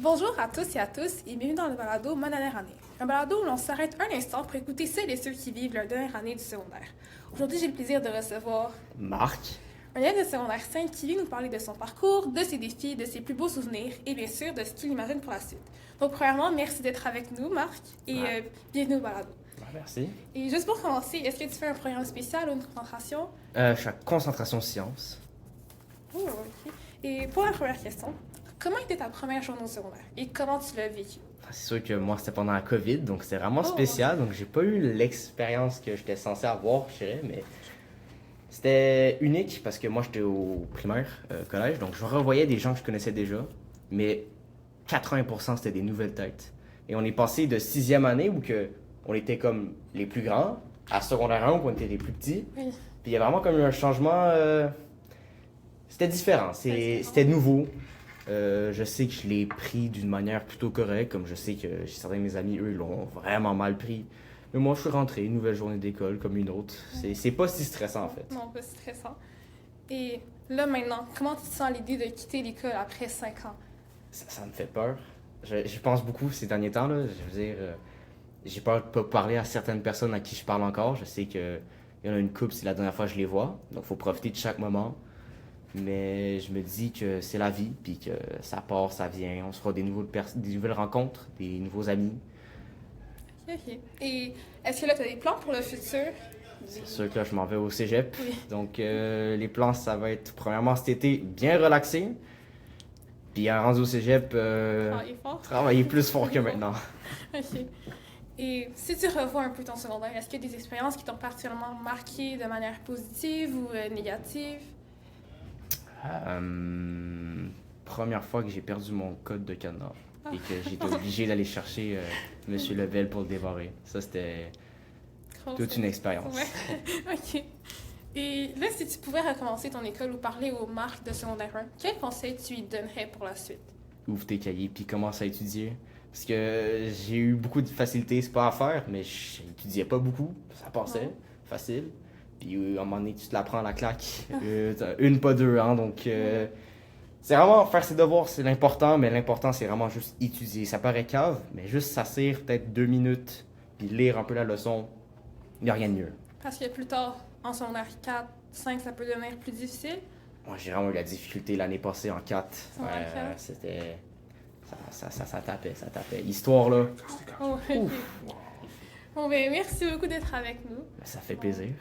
Bonjour à tous et à tous et bienvenue dans le balado Ma dernière année. Un balado où l'on s'arrête un instant pour écouter celles et ceux qui vivent leur dernière année du secondaire. Aujourd'hui, j'ai le plaisir de recevoir Marc. un élève de secondaire 5 qui vient nous parler de son parcours, de ses défis, de ses plus beaux souvenirs et bien sûr de ce qu'il imagine pour la suite. Donc premièrement, merci d'être avec nous Marc et bienvenue au balado. Merci. Et juste pour commencer, est-ce que tu fais un programme spécial ou une concentration? Je suis à concentration sciences. Oh, ok. Et pour la première question, comment était ta première journée au secondaire et comment tu l'as vécu? C'est sûr que moi, c'était pendant la COVID, donc c'est vraiment Oh. spécial. Donc, j'ai pas eu l'expérience que j'étais censé avoir, je dirais, mais c'était unique parce que moi, j'étais au primaire, collège, donc je revoyais des gens que je connaissais déjà, mais 80% c'était des nouvelles têtes. Et on est passé de sixième année où on était comme les plus grands, à secondaire 1 où on était les plus petits. Oui. Puis il y a vraiment comme eu un changement. C'était différent, c'était nouveau. Je sais que je l'ai pris d'une manière plutôt correcte, comme je sais que certains de mes amis, eux, l'ont vraiment mal pris. Mais moi, je suis rentré, une nouvelle journée d'école comme une autre. C'est pas si stressant en fait. Non, pas stressant. Et là maintenant, comment tu te sens à l'idée de quitter l'école après 5 ans? Ça me fait peur. Je pense beaucoup ces derniers temps, là. Je veux dire, j'ai peur de pas parler à certaines personnes à qui je parle encore. Je sais qu'il y en a une couple, c'est la dernière fois que je les vois. Donc, il faut profiter de chaque moment. Mais je me dis que c'est la vie, puis que ça part, ça vient. On se fera des nouvelles rencontres, des nouveaux amis. Ok, ok. Et est-ce que là, tu as des plans pour le futur? C'est sûr que là, je m'en vais au cégep. Oui. Donc, les plans, ça va être, premièrement, cet été, bien relaxé. Puis, rendu au cégep, Travailler fort. travailler plus fort que maintenant. Ok. Et si tu revois un peu ton secondaire, est-ce qu'il y a des expériences qui t'ont particulièrement marqué de manière positive ou négative? Première fois que j'ai perdu mon code de cadenas et que j'étais obligé d'aller chercher Monsieur Lebel pour le dévorer. Ça, c'était toute une expérience. Ouais. Ok. Et là, si tu pouvais recommencer ton école ou parler aux marques de secondaire 1, quel conseil tu lui donnerais pour la suite? Ouvre tes cahiers puis commence à étudier. Parce que j'ai eu beaucoup de facilité, c'est pas à faire, mais j'étudiais pas beaucoup. Ça passait, facile. Puis à un moment donné, tu te la prends à la claque. Une, pas deux, hein. Donc, c'est vraiment faire ses devoirs, c'est l'important, mais l'important, c'est vraiment juste étudier. Ça paraît cave, mais juste s'asseoir peut-être 2 minutes, puis lire un peu la leçon, il n'y a rien de mieux. Parce que plus tard, en secondaire 4, 5, ça peut devenir plus difficile. Moi, j'ai vraiment eu la difficulté l'année passée en 4. Secondaire 4. C'était. Ça tapait, ça tapait. L'histoire, là, Oh, ok. Bon, ben, merci beaucoup d'être avec nous. ça fait plaisir.